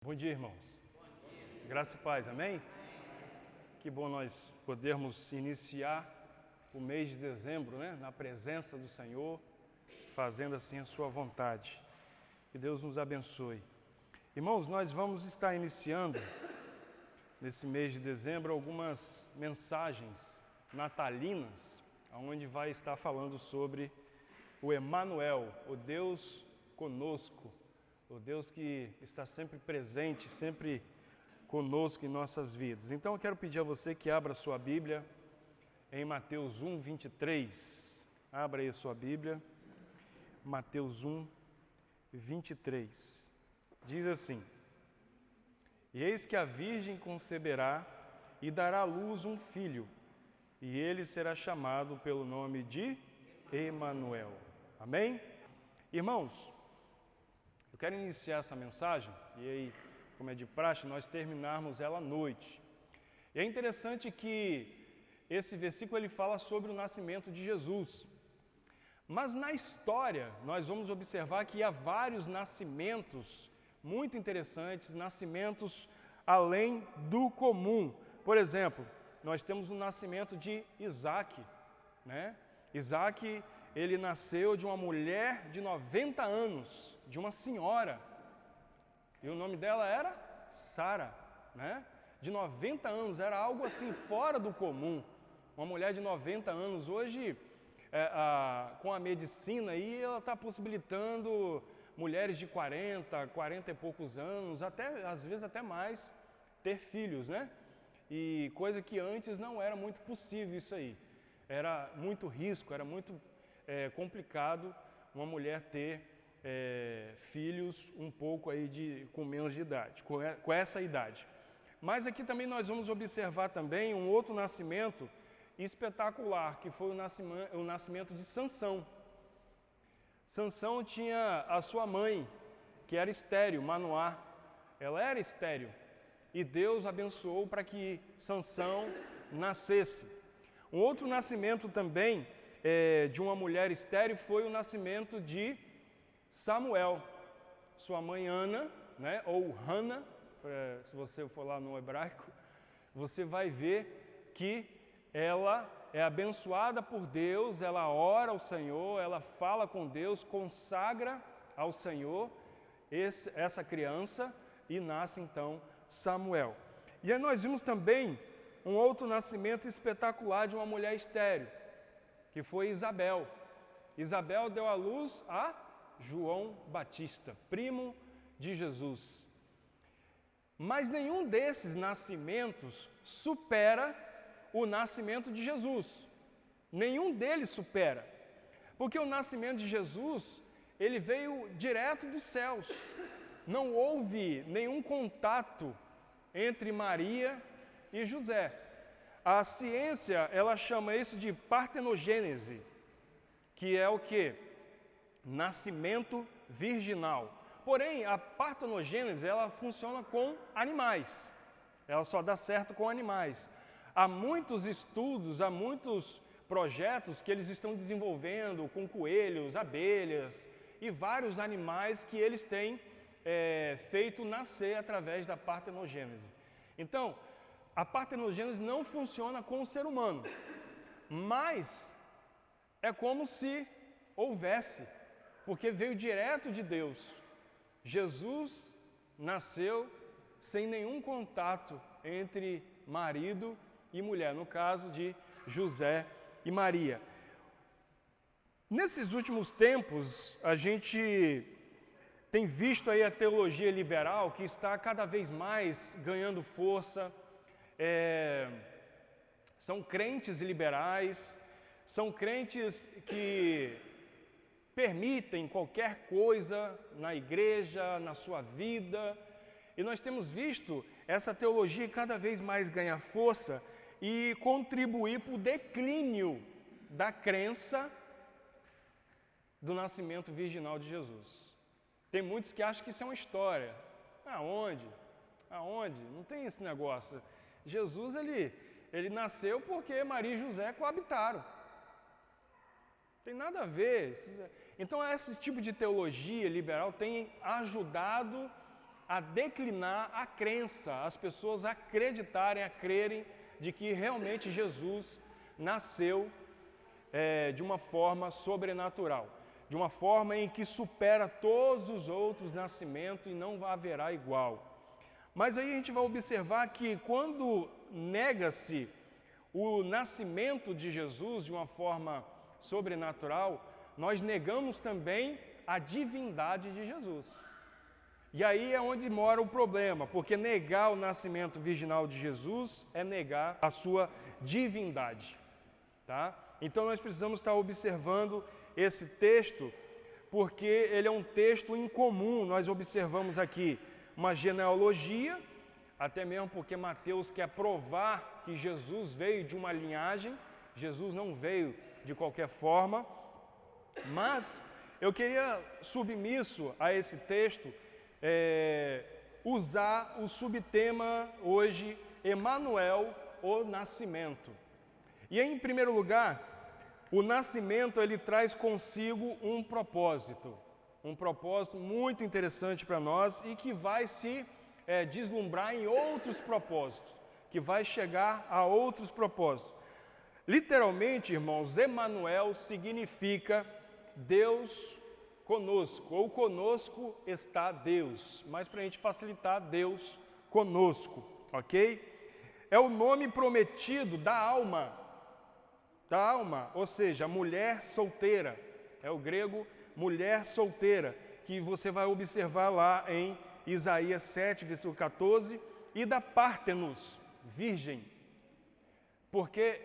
Bom dia, irmãos. Graça e paz, amém? Que bom nós podermos iniciar o mês de dezembro, na presença do Senhor, fazendo assim a sua vontade. Que Deus nos abençoe. Irmãos, nós vamos estar iniciando, nesse mês de dezembro, algumas mensagens natalinas, onde vai estar falando sobre o Emanuel, o Deus conosco, o Deus que está sempre presente, sempre conosco em nossas vidas. Então eu quero pedir a você que abra sua Bíblia em Mateus 1, 23. Abra aí a sua Bíblia, Mateus 1, 23. Diz assim: E eis que a Virgem conceberá e dará à luz um filho, e ele será chamado pelo nome de Emanuel. Amém? Irmãos, eu quero iniciar essa mensagem, e aí, como é de praxe, nós terminarmos ela à noite. E é interessante que esse versículo ele fala sobre o nascimento de Jesus. Mas na história, nós vamos observar que há vários nascimentos muito interessantes, nascimentos além do comum. Por exemplo, nós temos o nascimento de Isaac, Isaac, ele nasceu de uma mulher de 90 anos, de uma senhora, e o nome dela era Sara, de 90 anos, era algo assim fora do comum. Uma mulher de 90 anos, hoje, com a medicina aí, ela está possibilitando mulheres de 40 e poucos anos, até, às vezes até mais, ter filhos, E coisa que antes não era muito possível isso aí. Era muito risco, era muito complicado uma mulher ter filhos um pouco aí com menos de idade, com essa idade. Mas aqui também nós vamos observar também um outro nascimento espetacular, que foi o nascimento de Sansão. Sansão tinha a sua mãe, que era estéril, Manoá. Ela era estéril. E Deus abençoou para que Sansão nascesse. Um outro nascimento também de uma mulher estéril foi o nascimento de Samuel. Sua mãe Ana, ou Hana, se você for lá no hebraico, você vai ver que ela é abençoada por Deus, ela ora ao Senhor, ela fala com Deus, consagra ao Senhor essa criança e nasce então Samuel. E aí nós vimos também um outro nascimento espetacular de uma mulher estéril, que foi Isabel. Isabel deu à luz a João Batista, primo de Jesus. Mas nenhum desses nascimentos supera o nascimento de Jesus. Nenhum deles supera. Porque o nascimento de Jesus, ele veio direto dos céus. Não houve nenhum contato entre Maria e José. A ciência, ela chama isso de partenogênese, que é o quê? Nascimento virginal. Porém, a partenogênese, ela funciona com animais. Ela só dá certo com animais. Há muitos estudos, há muitos projetos que eles estão desenvolvendo com coelhos, abelhas e vários animais que eles têm feito nascer através da partenogênese. Então, a partenogênese não funciona com o ser humano, mas é como se houvesse, porque veio direto de Deus. Jesus nasceu sem nenhum contato entre marido e mulher, no caso de José e Maria. Nesses últimos tempos, a gente tem visto aí a teologia liberal que está cada vez mais ganhando força. São crentes liberais, são crentes que permitem qualquer coisa na igreja, na sua vida. E nós temos visto essa teologia cada vez mais ganhar força e contribuir para o declínio da crença do nascimento virginal de Jesus. Tem muitos que acham que isso é uma história. Aonde? Não tem esse negócio. Jesus, ele nasceu porque Maria e José coabitaram. Não tem nada a ver. Então, esse tipo de teologia liberal tem ajudado a declinar a crença, as pessoas acreditarem, a crerem de que realmente Jesus nasceu de uma forma sobrenatural, de uma forma em que supera todos os outros nascimentos e não haverá igual. Mas aí a gente vai observar que quando nega-se o nascimento de Jesus de uma forma sobrenatural, nós negamos também a divindade de Jesus. E aí é onde mora o problema, porque negar o nascimento virginal de Jesus é negar a sua divindade, tá? Então nós precisamos estar observando esse texto, porque ele é um texto incomum. Nós observamos aqui uma genealogia, até mesmo porque Mateus quer provar que Jesus veio de uma linhagem, Jesus não veio de qualquer forma, mas eu queria, submisso a esse texto, usar o subtema hoje, Emanuel, o nascimento. E aí, em primeiro lugar, o nascimento ele traz consigo um propósito muito interessante para nós e que vai se deslumbrar em outros propósitos, que vai chegar a outros propósitos. Literalmente, irmãos, Emanuel significa Deus conosco, ou conosco está Deus, mas para a gente facilitar, Deus conosco, ok? É o nome prometido da alma, ou seja, mulher solteira, é o grego mulher solteira, que você vai observar lá em Isaías 7, versículo 14, e da Pártenos, virgem, porque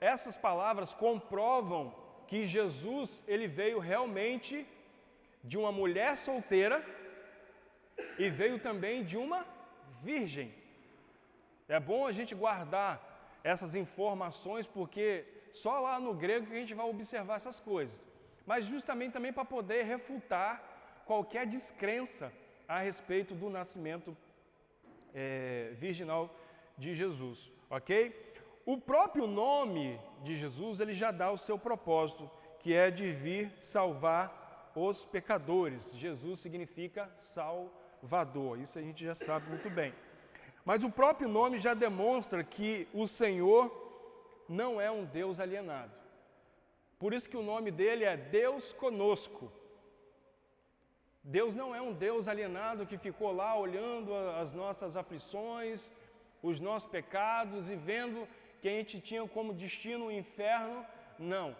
essas palavras comprovam que Jesus ele veio realmente de uma mulher solteira e veio também de uma virgem. É bom a gente guardar essas informações, porque só lá no grego que a gente vai observar essas coisas. Mas justamente também para poder refutar qualquer descrença a respeito do nascimento virginal de Jesus, ok? O próprio nome de Jesus, ele já dá o seu propósito, que é de vir salvar os pecadores. Jesus significa Salvador, isso a gente já sabe muito bem. Mas o próprio nome já demonstra que o Senhor não é um Deus alienado. Por isso que o nome dele é Deus conosco. Deus não é um Deus alienado que ficou lá olhando as nossas aflições, os nossos pecados e vendo que a gente tinha como destino o inferno. Não.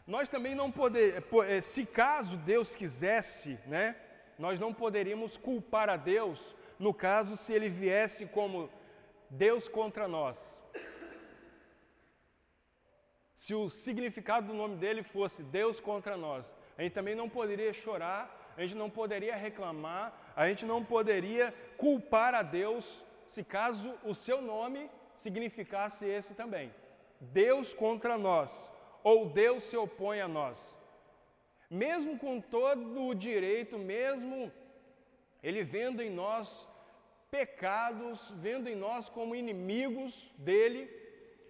Nós também não poderíamos, se caso Deus quisesse, né, nós não poderíamos culpar a Deus, no caso, se ele viesse como Deus contra nós. Se o significado do nome dele fosse Deus contra nós, a gente também não poderia chorar, a gente não poderia reclamar, a gente não poderia culpar a Deus, se caso o seu nome significasse esse também. Deus contra nós, ou Deus se opõe a nós. Mesmo com todo o direito, mesmo ele vendo em nós pecados, vendo em nós como inimigos dele,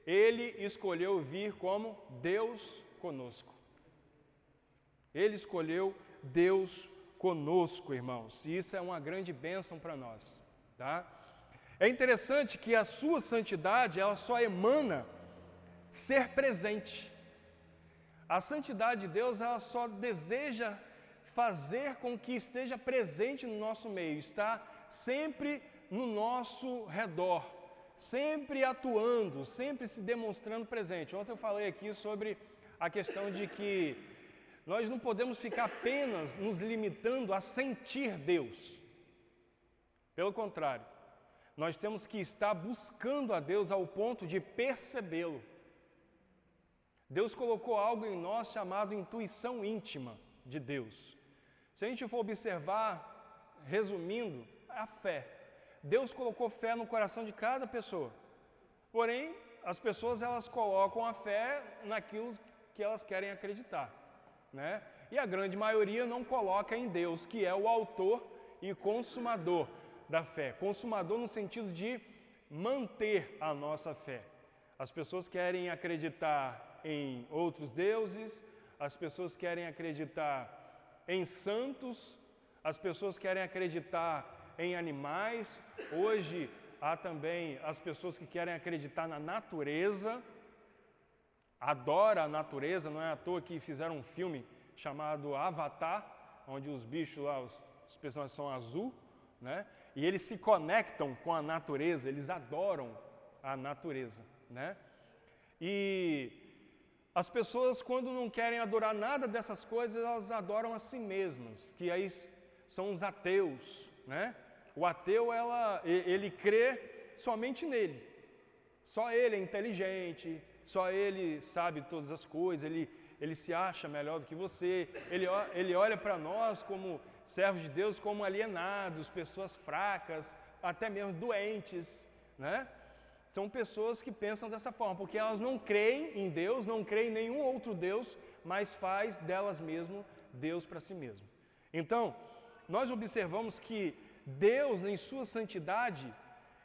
ele escolheu vir como Deus conosco. Ele escolheu Deus conosco, irmãos. E isso é uma grande bênção para nós, tá? É interessante que a sua santidade, ela só emana ser presente. A santidade de Deus, ela só deseja fazer com que esteja presente no nosso meio, está sempre no nosso redor, sempre atuando, sempre se demonstrando presente. Ontem eu falei aqui sobre a questão de que nós não podemos ficar apenas nos limitando a sentir Deus. Pelo contrário, nós temos que estar buscando a Deus ao ponto de percebê-lo. Deus colocou algo em nós chamado intuição íntima de Deus. Se a gente for observar, resumindo, a fé. Deus colocou fé no coração de cada pessoa. Porém, as pessoas elas colocam a fé naquilo que elas querem acreditar, né? E a grande maioria não coloca em Deus, que é o autor e consumador da fé. Consumador no sentido de manter a nossa fé. As pessoas querem acreditar em outros deuses, as pessoas querem acreditar em santos, as pessoas querem acreditar em animais, hoje há também as pessoas que querem acreditar na natureza, adora a natureza, não é à toa que fizeram um filme chamado Avatar, onde os bichos lá, os personagens são azul, né? E eles se conectam com a natureza, eles adoram a natureza, né? E as pessoas, quando não querem adorar nada dessas coisas, elas adoram a si mesmas, que aí são os ateus, né? O ateu, ele crê somente nele. Só ele é inteligente, só ele sabe todas as coisas, ele se acha melhor do que você, ele olha para nós como servos de Deus, como alienados, pessoas fracas, até mesmo doentes, né? São pessoas que pensam dessa forma, porque elas não creem em Deus, não creem em nenhum outro Deus, mas faz delas mesmo Deus para si mesmo. Então, nós observamos que Deus, em sua santidade,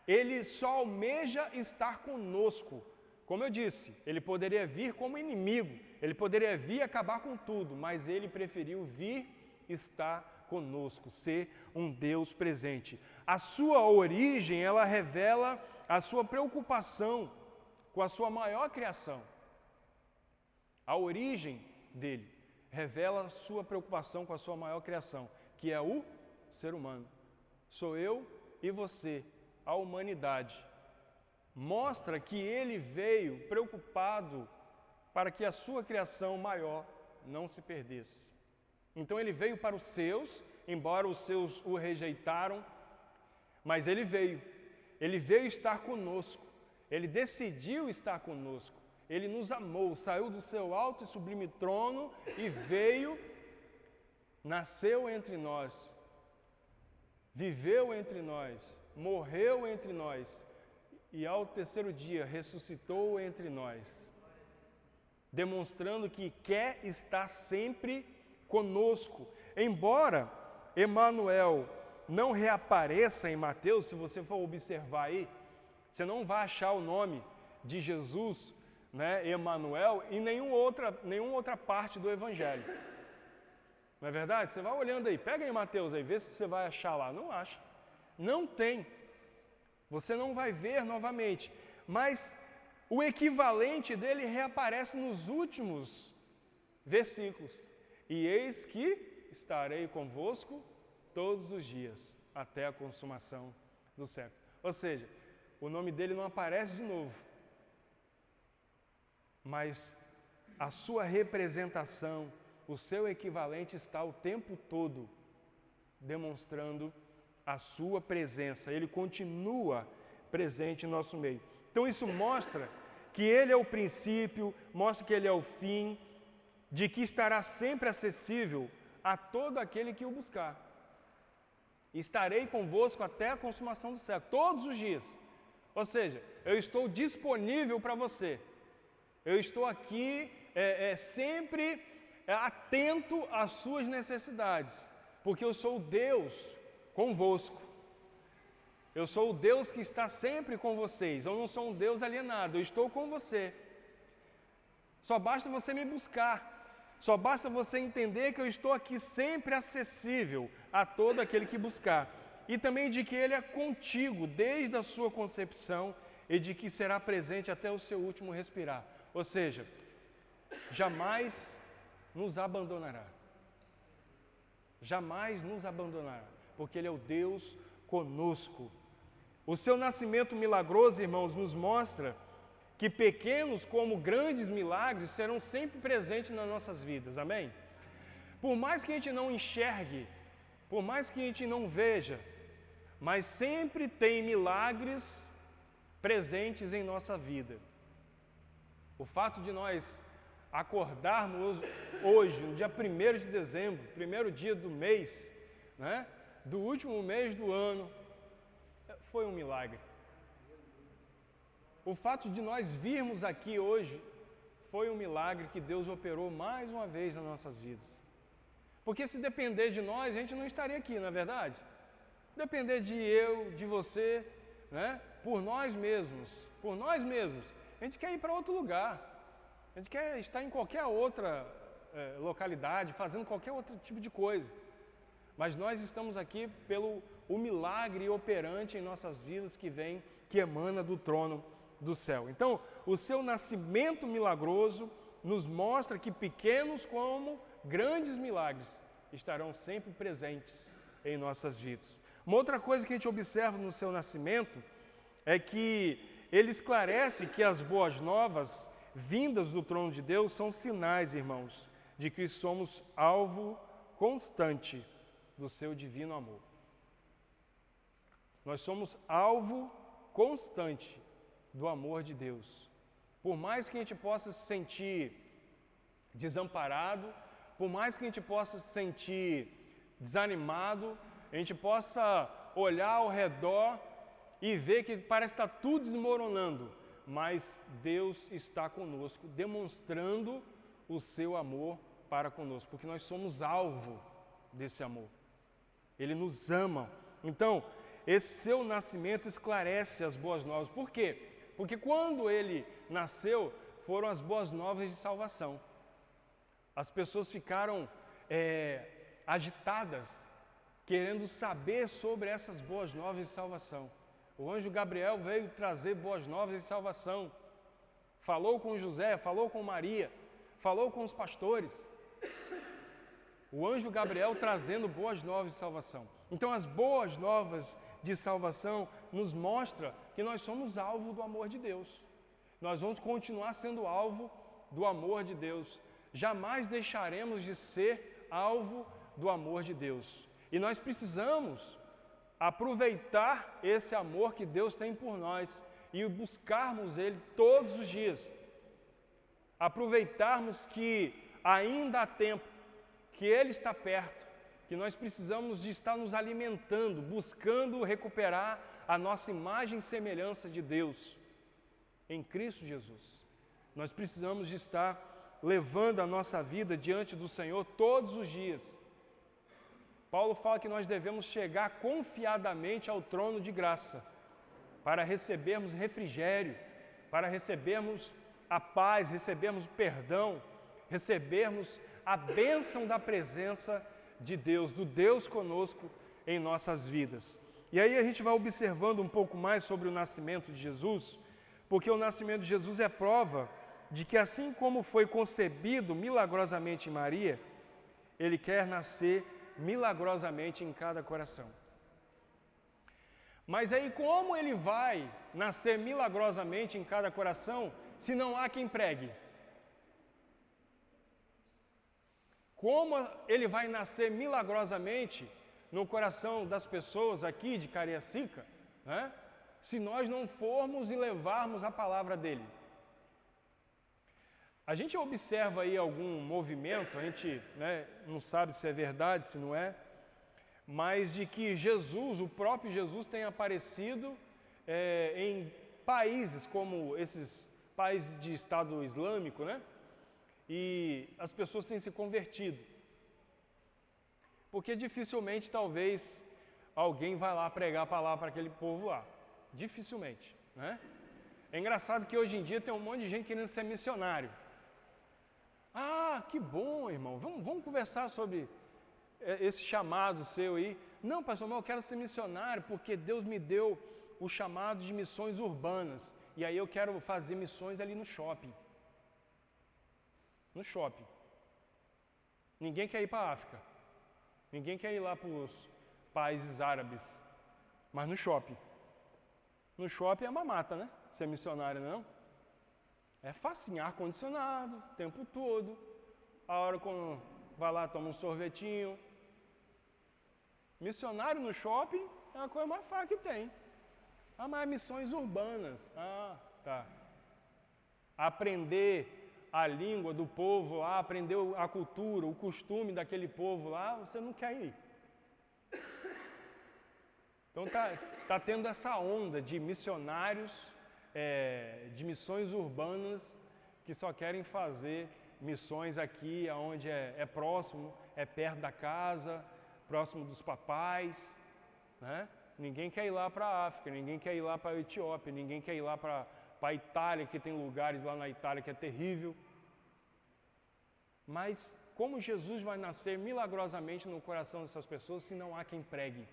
Ele só almeja estar conosco. Como eu disse, Ele poderia vir como inimigo, Ele poderia vir acabar com tudo, mas Ele preferiu vir estar conosco, ser um Deus presente. A sua origem, ela revela a sua preocupação com a sua maior criação. A origem dele revela a sua preocupação com a sua maior criação, que é o ser humano. Sou eu e você, a humanidade. Mostra que ele veio preocupado para que a sua criação maior não se perdesse. Então ele veio para os seus, embora os seus o rejeitaram, mas ele veio estar conosco, ele decidiu estar conosco, ele nos amou, saiu do seu alto e sublime trono e veio, nasceu entre nós, viveu entre nós, morreu entre nós e ao terceiro dia ressuscitou entre nós, demonstrando que quer estar sempre conosco. Embora Emanuel não reapareça em Mateus, se você for observar aí, você não vai achar o nome de Jesus, né, Emanuel, em nenhuma outra parte do Evangelho. Não é verdade? Você vai olhando aí, pega aí Mateus aí, vê se você vai achar lá. Não acha. Não tem. Você não vai ver novamente. Mas o equivalente dele reaparece nos últimos versículos. E eis que estarei convosco todos os dias, até a consumação do século. Ou seja, o nome dele não aparece de novo, mas a sua representação, o seu equivalente está o tempo todo demonstrando a sua presença. Ele continua presente em nosso meio. Então isso mostra que ele é o princípio, mostra que ele é o fim, de que estará sempre acessível a todo aquele que o buscar. Estarei convosco até a consumação do século, todos os dias. Ou seja, eu estou disponível para você. Eu estou aqui sempre atento às suas necessidades, porque eu sou o Deus convosco. Eu sou o Deus que está sempre com vocês. Eu não sou um Deus alienado, eu estou com você. Só basta você me buscar. Só basta você entender que eu estou aqui sempre acessível a todo aquele que buscar. E também de que Ele é contigo desde a sua concepção e de que será presente até o seu último respirar. Ou seja, jamais nos abandonará. Jamais nos abandonará, porque Ele é o Deus conosco. O seu nascimento milagroso, irmãos, nos mostra que pequenos como grandes milagres serão sempre presentes nas nossas vidas, amém? Por mais que a gente não enxergue, por mais que a gente não veja, mas sempre tem milagres presentes em nossa vida. O fato de nós acordarmos hoje, no dia 1º de dezembro, primeiro dia do mês, né, do último mês do ano, foi um milagre. O fato de nós virmos aqui hoje foi um milagre que Deus operou mais uma vez nas nossas vidas. Porque se depender de nós, a gente não estaria aqui, não é verdade? Depender de eu, de você, né? Por nós mesmos, a gente quer ir para outro lugar. A gente quer estar em qualquer outra localidade, fazendo qualquer outro tipo de coisa. Mas nós estamos aqui pelo o milagre operante em nossas vidas que emana do trono do céu. Então, o seu nascimento milagroso nos mostra que pequenos como grandes milagres estarão sempre presentes em nossas vidas. Uma outra coisa que a gente observa no seu nascimento é que ele esclarece que as boas novas vindas do trono de Deus são sinais, irmãos, de que somos alvo constante do seu divino amor. Nós somos alvo constante do amor de Deus. Por mais que a gente possa se sentir desamparado, por mais que a gente possa se sentir desanimado, a gente possa olhar ao redor e ver que parece estar tudo desmoronando, mas Deus está conosco, demonstrando o seu amor para conosco, porque nós somos alvo desse amor. Ele nos ama. Então, esse seu nascimento esclarece as boas novas. Por quê? Porque quando ele nasceu, foram as boas novas de salvação. As pessoas ficaram agitadas, querendo saber sobre essas boas novas de salvação. O anjo Gabriel veio trazer boas novas de salvação. Falou com José, falou com Maria, falou com os pastores. O anjo Gabriel trazendo boas novas de salvação. Então, as boas novas de salvação nos mostra que nós somos alvo do amor de Deus. Nós vamos continuar sendo alvo do amor de Deus. Jamais deixaremos de ser alvo do amor de Deus. E nós precisamos aproveitar esse amor que Deus tem por nós e buscarmos Ele todos os dias. Aproveitarmos que ainda há tempo, que Ele está perto, que nós precisamos de estar nos alimentando, buscando recuperar a nossa imagem e semelhança de Deus em Cristo Jesus. Nós precisamos de estar levando a nossa vida diante do Senhor todos os dias. Paulo fala que nós devemos chegar confiadamente ao trono de graça para recebermos refrigério, para recebermos a paz, recebermos o perdão, recebermos a bênção da presença de Deus, do Deus conosco em nossas vidas. E aí a gente vai observando um pouco mais sobre o nascimento de Jesus, porque o nascimento de Jesus é prova de que assim como foi concebido milagrosamente em Maria, Ele quer nascer milagrosamente em cada coração. Mas aí como Ele vai nascer milagrosamente em cada coração, se não há quem pregue? Como Ele vai nascer milagrosamente no coração das pessoas aqui de Cariacica, né? Se nós não formos e levarmos a palavra dEle? A gente observa aí algum movimento, a gente não sabe se é verdade, se não é, mas de que Jesus, o próprio Jesus, tem aparecido em países como esses países de Estado Islâmico, né? E as pessoas têm se convertido. Porque dificilmente, talvez, alguém vai lá pregar a palavra para aquele povo lá. Dificilmente, né? É engraçado que hoje em dia tem um monte de gente querendo ser missionário. Ah, que bom, irmão. Vamos conversar sobre esse chamado seu aí. Não, pastor, mas eu quero ser missionário porque Deus me deu o chamado de missões urbanas. E aí eu quero fazer missões ali no shopping. No shopping. Ninguém quer ir para a África. Ninguém quer ir lá para os países árabes. Mas no shopping. No shopping é uma mata, né? Ser missionário, não? É facinho, ar-condicionado, o tempo todo. A hora quando vai lá, toma um sorvetinho. Missionário no shopping é a coisa mais fácil que tem. Ah, mas missões urbanas. Ah, tá. Aprender a língua do povo lá, aprender a cultura, o costume daquele povo lá, você não quer ir. Então tá tendo essa onda de missionários, de missões urbanas, que só querem fazer missões aqui, onde é próximo, é perto da casa, próximo dos papais, né? Ninguém quer ir lá para a África, ninguém quer ir lá para a Etiópia, ninguém quer ir lá para a Itália, que tem lugares lá na Itália que é terrível. Mas como Jesus vai nascer milagrosamente no coração dessas pessoas se não há quem pregue?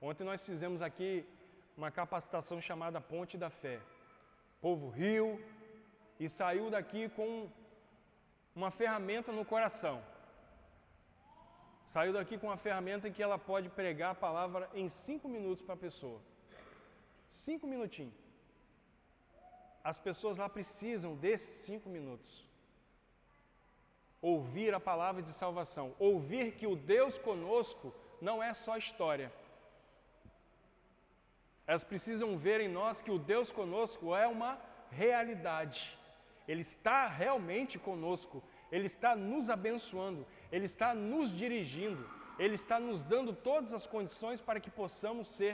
Ontem nós fizemos aqui uma capacitação chamada Ponte da Fé. O povo riu e saiu daqui com uma ferramenta no coração. Saiu daqui com uma ferramenta em que ela pode pregar a palavra em 5 minutos para a pessoa. 5 minutinhos. As pessoas lá precisam desses 5 minutos. Ouvir a palavra de salvação. Ouvir que o Deus conosco não é só história. Elas precisam ver em nós que o Deus conosco é uma realidade. Ele está realmente conosco. Ele está nos abençoando. Ele está nos dirigindo. Ele está nos dando todas as condições para que possamos ser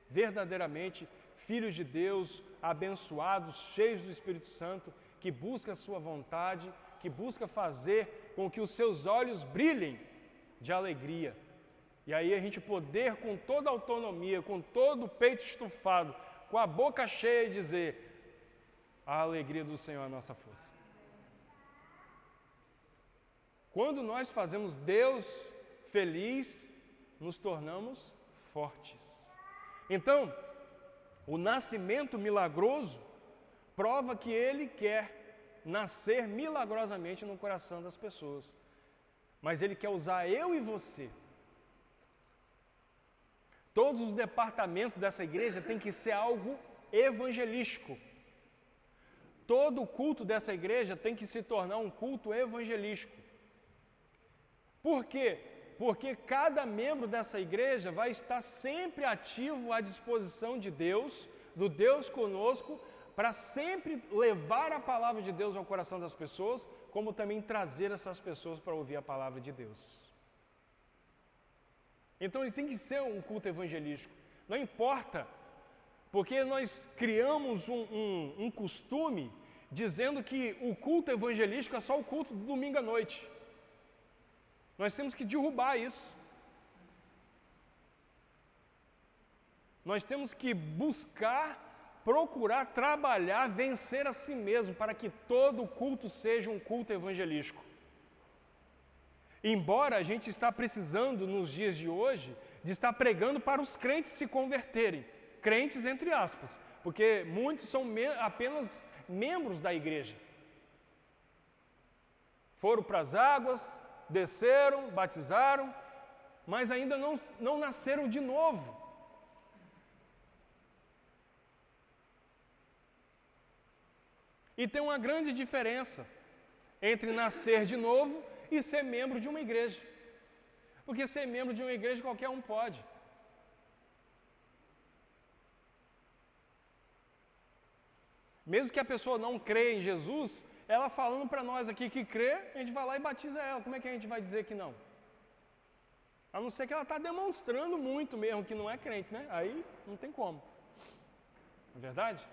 verdadeiramente filhos de Deus, abençoados, cheios do Espírito Santo, que busca a sua vontade, que busca fazer com que os seus olhos brilhem de alegria. E aí a gente poder, com toda a autonomia, com todo o peito estufado, com a boca cheia, dizer: a alegria do Senhor é a nossa força. Quando nós fazemos Deus feliz, nos tornamos fortes. Então, o nascimento milagroso prova que Ele quer nascer milagrosamente no coração das pessoas. Mas Ele quer usar eu e você. Todos os departamentos dessa igreja têm que ser algo evangelístico. Todo o culto dessa igreja tem que se tornar um culto evangelístico. Por quê? Porque cada membro dessa igreja vai estar sempre ativo à disposição de Deus, do Deus conosco, para sempre levar a palavra de Deus ao coração das pessoas, como também trazer essas pessoas para ouvir a palavra de Deus. Então ele tem que ser um culto evangelístico. Não importa, porque nós criamos um costume dizendo que o culto evangelístico é só o culto do domingo à noite. Nós temos que derrubar isso. Nós temos que buscar, procurar, trabalhar, vencer a si mesmo, para que todo culto seja um culto evangelístico. Embora a gente está precisando, nos dias de hoje, de estar pregando para os crentes se converterem. Crentes entre aspas, porque muitos são apenas membros da igreja. Foram para as águas, desceram, batizaram, mas ainda não nasceram de novo. E tem uma grande diferença entre nascer de novo e ser membro de uma igreja. Porque ser membro de uma igreja qualquer um pode. Mesmo que a pessoa não creia em Jesus, ela falando para nós aqui que crê, a gente vai lá e batiza ela. Como é que a gente vai dizer que não? A não ser que ela está demonstrando muito mesmo que não é crente, né? Aí não tem como. Não é verdade?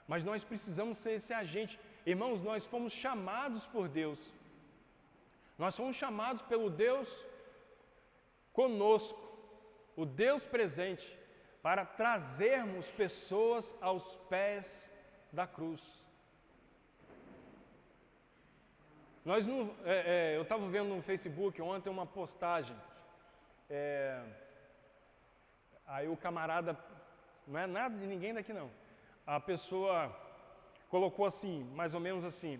Mas nós precisamos ser esse agente. Irmãos, nós fomos chamados por Deus. Nós fomos chamados pelo Deus conosco, o Deus presente, para trazermos pessoas aos pés da cruz. Eu estava vendo no Facebook ontem uma postagem. Aí o camarada, não é nada de ninguém daqui não. A pessoa colocou assim, mais ou menos assim: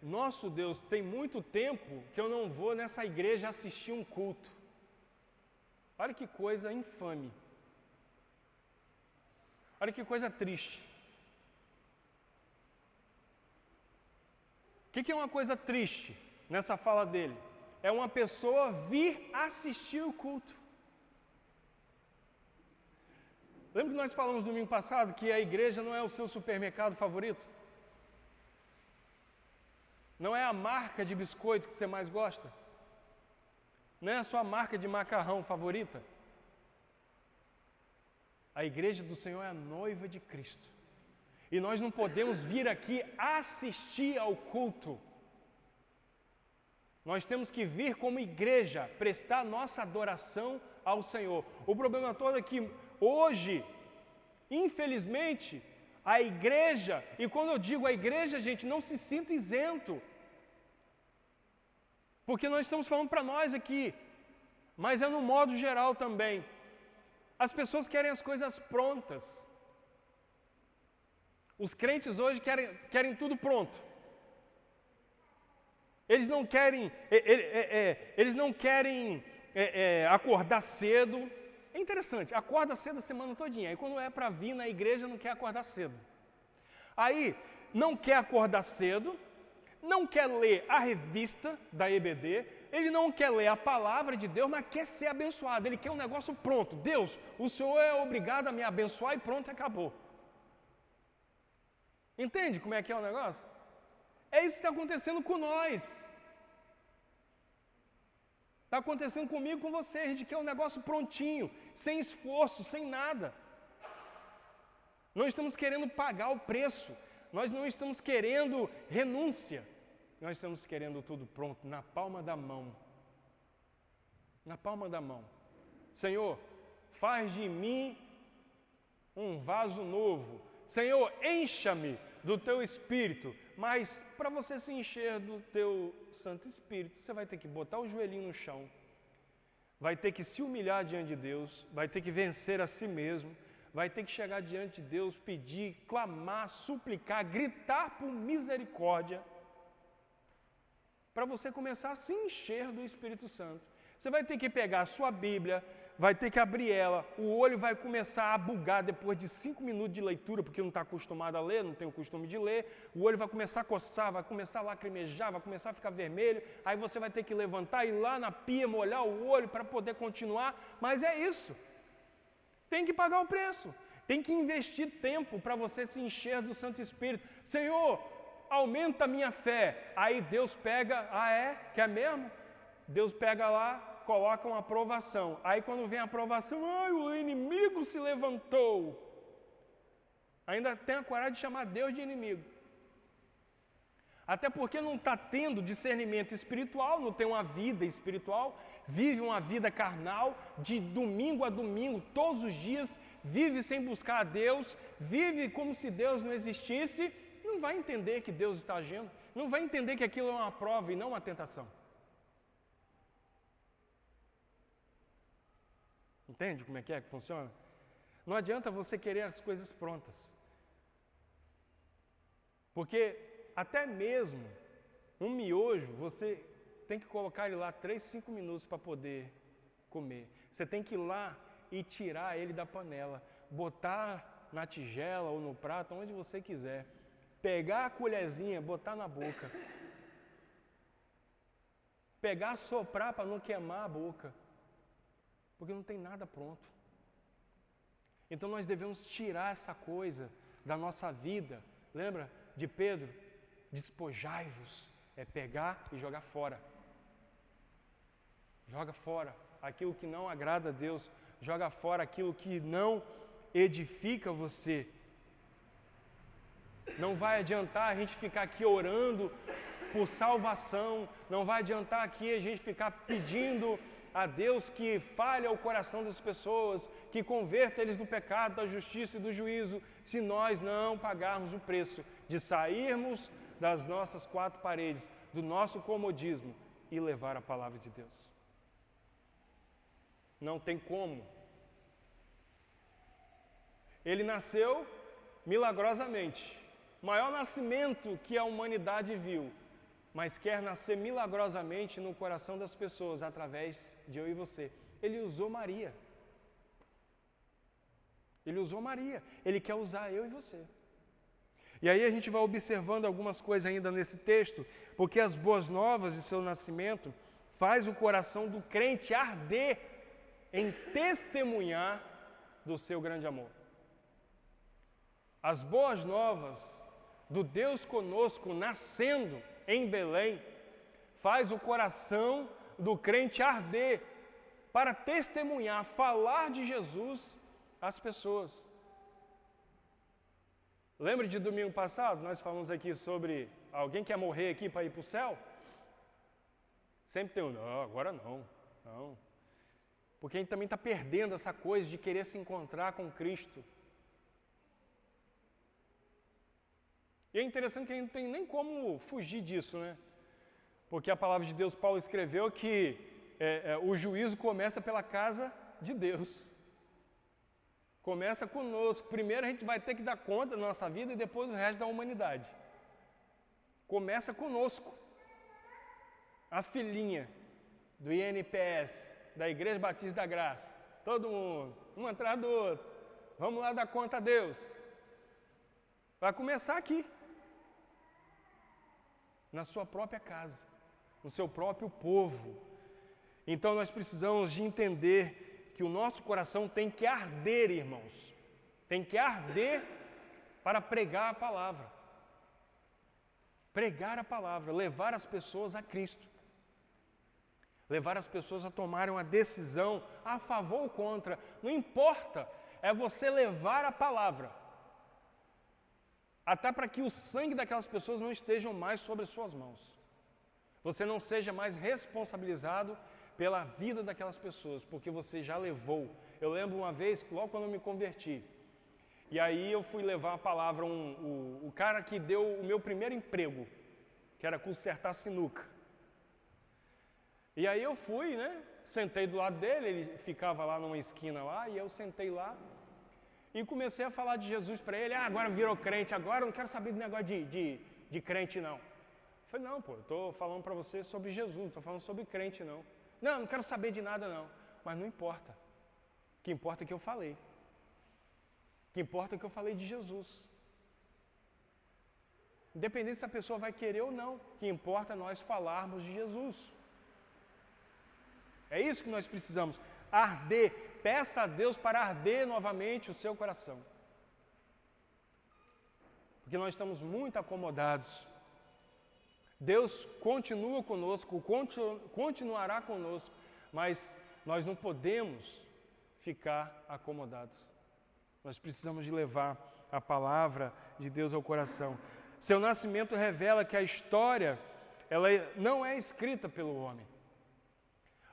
nosso Deus, tem muito tempo que eu não vou nessa igreja assistir um culto. Olha que coisa infame. Olha que coisa triste. O que é uma coisa triste nessa fala dele? É uma pessoa vir assistir o culto. Lembra que nós falamos domingo passado que a igreja não é o seu supermercado favorito? Não é a marca de biscoito que você mais gosta? Não é a sua marca de macarrão favorita? A igreja do Senhor é a noiva de Cristo. E nós não podemos vir aqui assistir ao culto. Nós temos que vir como igreja, prestar nossa adoração ao Senhor. O problema todo é que hoje, infelizmente, a igreja, e quando eu digo a igreja, gente, não se sinta isento. Porque nós estamos falando para nós aqui. mas é no modo geral também. As pessoas querem as coisas prontas. Os crentes hoje querem tudo pronto. Eles não querem acordar cedo. É interessante, acorda cedo a semana todinha. Aí quando é para vir na igreja, não quer acordar cedo. Aí, não quer acordar cedo, não quer ler a revista da EBD, ele não quer ler a palavra de Deus, mas quer ser abençoado. Ele quer um negócio pronto. Deus, o Senhor é obrigado a me abençoar e pronto, acabou. Entende como é que é o negócio? É isso que está acontecendo com nós. Está acontecendo comigo e com você. A gente quer um negócio prontinho, sem esforço, sem nada. Não estamos querendo pagar o preço. Nós não estamos querendo renúncia. Nós estamos querendo tudo pronto, na palma da mão. Na palma da mão. Senhor, faz de mim um vaso novo. Senhor, encha-me do teu Espírito. Mas para você se encher do teu Santo Espírito, você vai ter que botar o joelhinho no chão. Vai ter que se humilhar diante de Deus. Vai ter que vencer a si mesmo. Vai ter que chegar diante de Deus, pedir, clamar, suplicar, gritar por misericórdia, para você começar a se encher do Espírito Santo. Você vai ter que pegar a sua Bíblia, vai ter que abrir ela, o olho vai começar a bugar depois de 5 minutos de leitura, porque não está acostumado a ler, não tem o costume de ler, o olho vai começar a coçar, vai começar a lacrimejar, vai começar a ficar vermelho, aí você vai ter que levantar, ir lá na pia, molhar o olho para poder continuar, mas é isso. Tem que pagar o preço, tem que investir tempo para você se encher do Santo Espírito. Senhor, aumenta a minha fé. Aí Deus pega, quer mesmo? Deus pega lá, coloca uma aprovação. Aí quando vem a aprovação, o inimigo se levantou. Ainda tem a coragem de chamar Deus de inimigo. Até porque não está tendo discernimento espiritual, não tem uma vida espiritual, vive uma vida carnal, de domingo a domingo, todos os dias, vive sem buscar a Deus, vive como se Deus não existisse, não vai entender que Deus está agindo, não vai entender que aquilo é uma prova e não uma tentação. Entende como é que funciona? Não adianta você querer as coisas prontas. Porque até mesmo um miojo, você tem que colocar ele lá 3, 5 minutos para poder comer. Você tem que ir lá e tirar ele da panela, botar na tigela ou no prato, onde você quiser. Pegar a colherzinha, botar na boca. Pegar, soprar para não queimar a boca. Porque não tem nada pronto. Então nós devemos tirar essa coisa da nossa vida. Lembra de Pedro? Despojai-vos. É pegar e jogar fora. Joga fora aquilo que não agrada a Deus. Joga fora aquilo que não edifica você. Não vai adiantar a gente ficar aqui orando por salvação. Não vai adiantar aqui a gente ficar pedindo a Deus que fale ao coração das pessoas, que converta eles do pecado, da justiça e do juízo, se nós não pagarmos o preço de sairmos das nossas 4 paredes, do nosso comodismo e levar a palavra de Deus. Não tem como. Ele nasceu milagrosamente, o maior nascimento que a humanidade viu, mas quer nascer milagrosamente no coração das pessoas, através de eu e você. Ele usou Maria. Ele usou Maria. Ele quer usar eu e você. E aí a gente vai observando algumas coisas ainda nesse texto, porque as boas novas de seu nascimento faz o coração do crente arder em testemunhar do seu grande amor. As boas novas do Deus conosco nascendo em Belém, faz o coração do crente arder para testemunhar, falar de Jesus às pessoas. Lembra de domingo passado? Nós falamos aqui sobre alguém que quer morrer aqui para ir para o céu? Sempre tem não, agora não. Porque a gente também está perdendo essa coisa de querer se encontrar com Cristo. E é interessante que a gente não tem nem como fugir disso, né? Porque a palavra de Deus, Paulo escreveu que o juízo começa pela casa de Deus. Começa conosco. Primeiro a gente vai ter que dar conta da nossa vida e depois o resto da humanidade. Começa conosco. A filhinha do INPS, da Igreja Batista da Graça. Todo mundo, um atrás do outro. Vamos lá dar conta a Deus. Vai começar aqui. Na sua própria casa. No seu próprio povo. Então nós precisamos de entender que o nosso coração tem que arder, irmãos. Tem que arder para pregar a palavra. Pregar a palavra, levar as pessoas a Cristo. Levar as pessoas a tomarem uma decisão a favor ou contra. Não importa, é você levar a palavra. Até para que o sangue daquelas pessoas não estejam mais sobre as suas mãos. Você não seja mais responsabilizado pela vida daquelas pessoas, porque você já levou. Eu lembro uma vez, logo quando eu me converti, e aí eu fui levar a palavra, o cara que deu o meu primeiro emprego, que era consertar sinuca. E aí eu fui, né, sentei do lado dele, ele ficava lá numa esquina lá, e eu sentei lá, e comecei a falar de Jesus para ele. Agora virou crente, agora eu não quero saber do negócio de crente não. Eu falei, não, pô, eu estou falando para você sobre Jesus, não estou falando sobre crente não. Não quero saber de nada não, mas não importa. O que importa é que eu falei. O que importa é que eu falei de Jesus. Independente se a pessoa vai querer ou não, o que importa é nós falarmos de Jesus. É isso que nós precisamos, arder. Peça a Deus para arder novamente o seu coração. Porque nós estamos muito acomodados. Deus continua conosco, continuará conosco, mas nós não podemos ficar acomodados. Nós precisamos de levar a palavra de Deus ao coração. Seu nascimento revela que a história ela não é escrita pelo homem.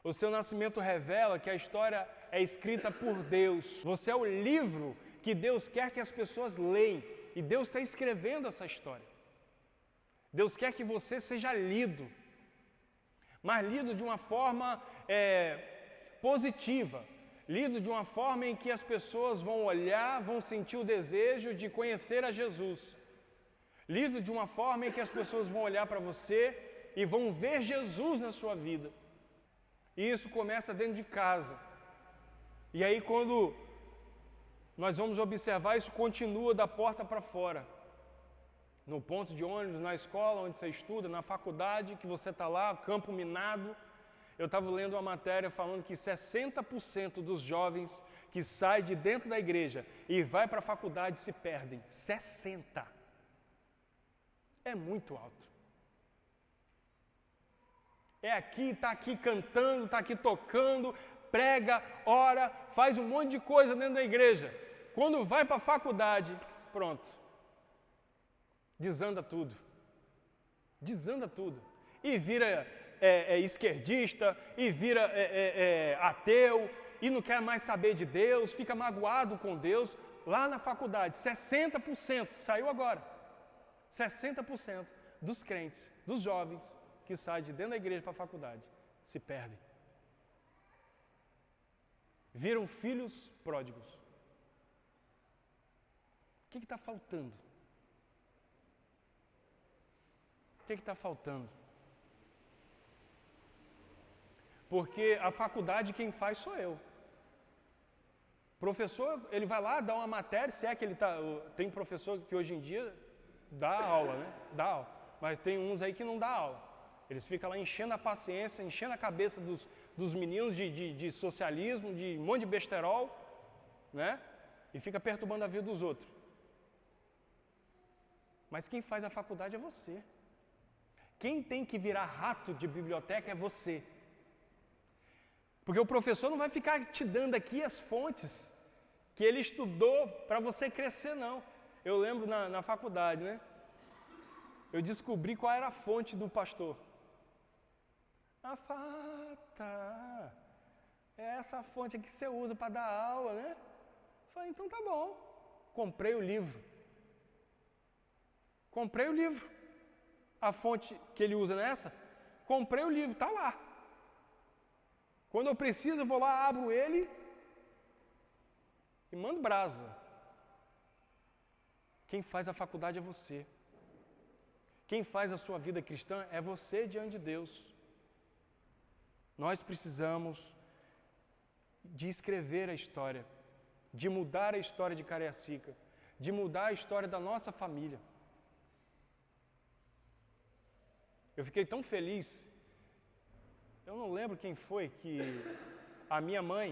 O seu nascimento revela que a história é escrita por Deus. Você é o livro que Deus quer que as pessoas leiam. E Deus está escrevendo essa história. Deus quer que você seja lido. Mas lido de uma forma positiva. Lido de uma forma em que as pessoas vão olhar, vão sentir o desejo de conhecer a Jesus. Lido de uma forma em que as pessoas vão olhar para você e vão ver Jesus na sua vida. E isso começa dentro de casa. E aí quando nós vamos observar, isso continua da porta para fora. No ponto de ônibus, na escola onde você estuda, na faculdade que você está lá, campo minado. Eu estava lendo uma matéria falando que 60% dos jovens que saem de dentro da igreja e vai para a faculdade se perdem. 60%. É muito alto. É aqui, está aqui cantando, está aqui tocando, prega, ora, faz um monte de coisa dentro da igreja. Quando vai para a faculdade, pronto. Desanda tudo. Desanda tudo. E vira esquerdista, e vira ateu, e não quer mais saber de Deus, fica magoado com Deus. Lá na faculdade, 60%, saiu agora, 60% dos crentes, dos jovens, que saem de dentro da igreja para a faculdade, se perdem. Viram filhos pródigos. O que está faltando? O que está faltando? Porque a faculdade quem faz sou eu. O professor, ele vai lá, dá uma matéria, se é que ele está... Tem professor que hoje em dia dá aula, né? Dá aula. Mas tem uns aí que não dá aula. Eles ficam lá enchendo a paciência, enchendo a cabeça dos meninos de socialismo, de um monte de besterol, né? E fica perturbando a vida dos outros. Mas quem faz a faculdade é você. Quem tem que virar rato de biblioteca é você. Porque o professor não vai ficar te dando aqui as fontes que ele estudou para você crescer, não. Eu lembro na faculdade, né? Eu descobri qual era a fonte do pastor. Tá. É essa fonte que você usa para dar aula, né? Falei, então tá bom. Comprei o livro. A fonte que ele usa nessa, comprei o livro, tá lá. Quando eu preciso, eu vou lá, abro ele e mando brasa. Quem faz a faculdade é você. Quem faz a sua vida cristã é você diante de Deus. Nós precisamos de escrever a história, de mudar a história de Cariacica, de mudar a história da nossa família. Eu fiquei tão feliz, eu não lembro quem foi que a minha mãe,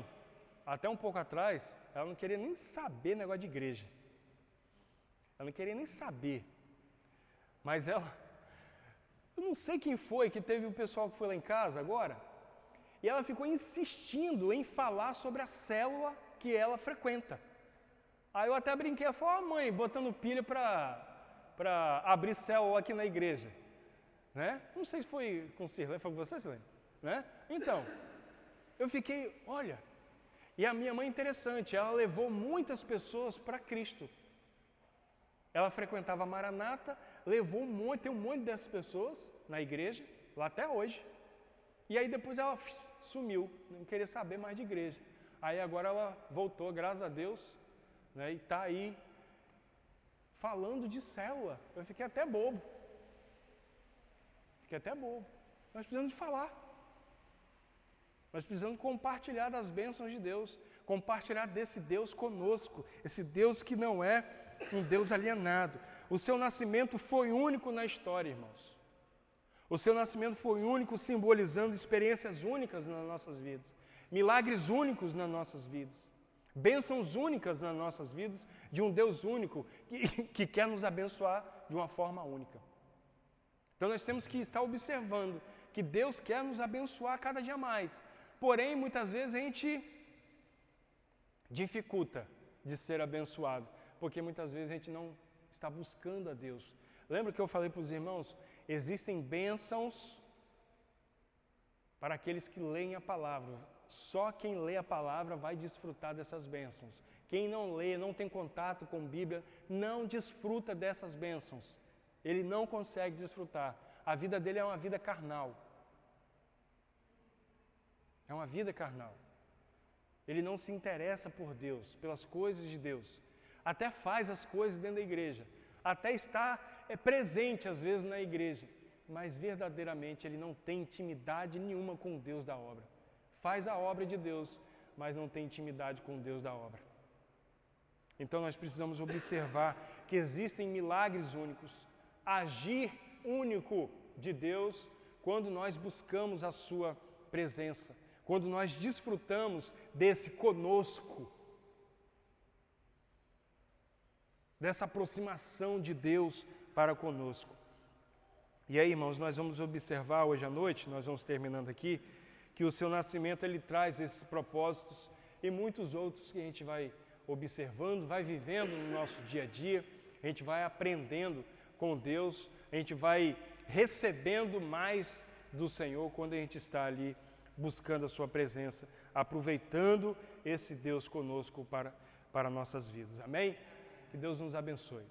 até um pouco atrás, ela não queria nem saber negócio de igreja. Ela não queria nem saber. Mas ela, eu não sei quem foi que teve o pessoal que foi lá em casa agora, e ela ficou insistindo em falar sobre a célula que ela frequenta. Aí eu até brinquei, eu falei, mãe, botando pilha para abrir célula aqui na igreja. Né? Não sei se foi com Sirlene, foi com você, Sirlene? Né? Então, eu fiquei, olha, e a minha mãe interessante, ela levou muitas pessoas para Cristo. Ela frequentava a Maranata, levou tem um monte dessas pessoas na igreja, lá até hoje. E aí depois ela sumiu, não queria saber mais de igreja. Aí agora ela voltou, graças a Deus, né, e está aí falando de célula. Eu fiquei até bobo. Nós precisamos de falar. Nós precisamos compartilhar das bênçãos de Deus, compartilhar desse Deus conosco, esse Deus que não é um Deus alienado. O seu nascimento foi único na história, irmãos. O seu nascimento foi único, simbolizando experiências únicas nas nossas vidas, milagres únicos nas nossas vidas, bênçãos únicas nas nossas vidas, de um Deus único que quer nos abençoar de uma forma única. Então nós temos que estar observando que Deus quer nos abençoar cada dia mais. Porém, muitas vezes a gente dificulta de ser abençoado, porque muitas vezes a gente não está buscando a Deus. Lembra que eu falei para os irmãos? Existem bênçãos para aqueles que leem a palavra. Só quem lê a palavra vai desfrutar dessas bênçãos. Quem não lê, não tem contato com a Bíblia, não desfruta dessas bênçãos. Ele não consegue desfrutar. A vida dele é uma vida carnal. É uma vida carnal. Ele não se interessa por Deus, pelas coisas de Deus. Até faz as coisas dentro da igreja. Até está presente às vezes na igreja. Mas verdadeiramente ele não tem intimidade nenhuma com o Deus da obra. Faz a obra de Deus, mas não tem intimidade com o Deus da obra. Então nós precisamos observar que existem milagres únicos, agir único de Deus quando nós buscamos a sua presença, quando nós desfrutamos desse conosco, dessa aproximação de Deus para conosco. E aí, irmãos, nós vamos observar hoje à noite, nós vamos terminando aqui, que o seu nascimento ele traz esses propósitos e muitos outros que a gente vai observando, vai vivendo no nosso dia a dia, a gente vai aprendendo com Deus, a gente vai recebendo mais do Senhor quando a gente está ali buscando a sua presença, aproveitando esse Deus conosco para nossas vidas. Amém? Que Deus nos abençoe.